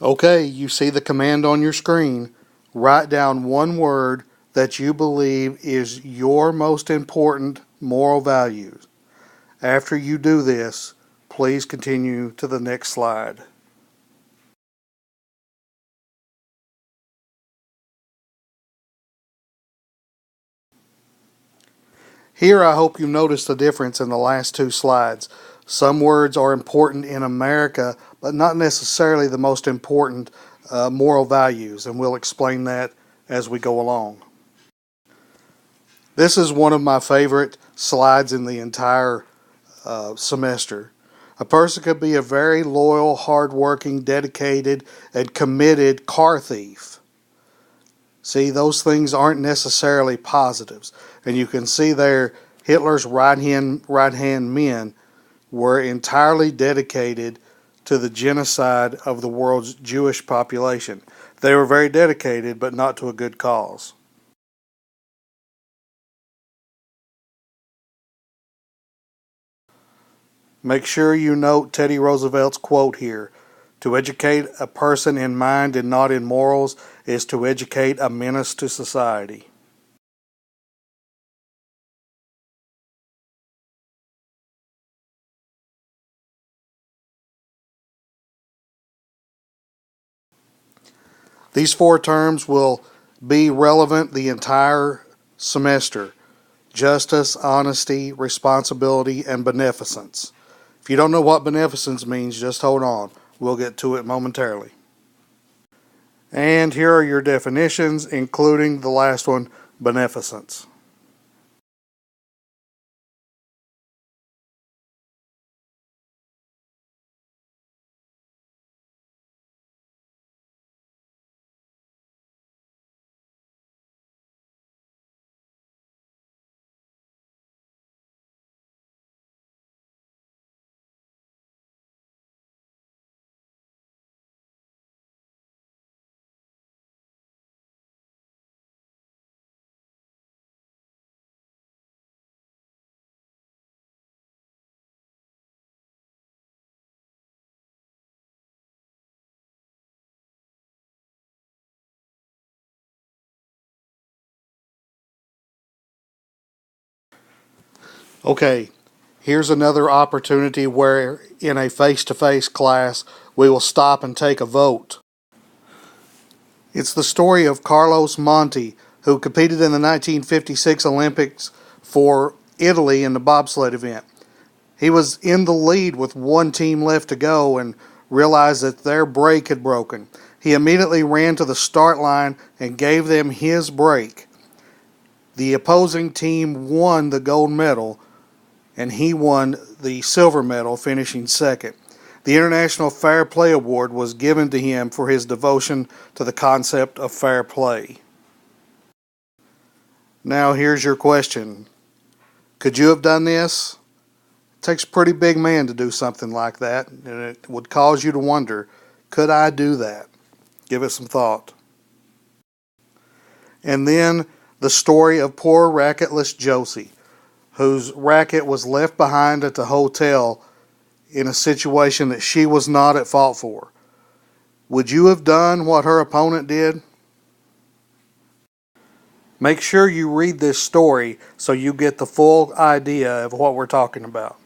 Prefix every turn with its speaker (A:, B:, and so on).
A: Okay, you see the command on your screen. Write down one word that you believe is your most important moral values. After you do this, please continue to the next slide. Here I hope you noticed the difference in the last two slides. Some words are important in America, but not necessarily the most important moral values, and we'll explain that as we go along. This is one of my favorite slides in the entire semester. A person could be a very loyal, hardworking, dedicated, and committed car thief. See, those things aren't necessarily positives. And you can see there, Hitler's right-hand men were entirely dedicated to the genocide of the world's Jewish population. They were very dedicated, but not to a good cause. Make sure you note Teddy Roosevelt's quote here. To educate a person in mind and not in morals is to educate a menace to society. These four terms will be relevant the entire semester. Justice, honesty, responsibility, and beneficence. If you don't know what beneficence means, just hold on. We'll get to it momentarily. And here are your definitions, including the last one, beneficence. Okay, here's another opportunity where in a face-to-face class we will stop and take a vote. It's the story of Carlos Monti, who competed in the 1956 Olympics for Italy in the bobsled event. He was in the lead with one team left to go and realized that their brake had broken. He immediately ran to the start line and gave them his brake. The opposing team won the gold medal, and he won the silver medal, finishing second. The International Fair Play Award was given to him for his devotion to the concept of fair play. Now here's your question. Could you have done this? It takes a pretty big man to do something like that, and it would cause you to wonder, could I do that? Give it some thought. And then the story of poor racketless Josie, whose racket was left behind at the hotel in a situation that she was not at fault for. Would you have done what her opponent did? Make sure you read this story so you get the full idea of what we're talking about.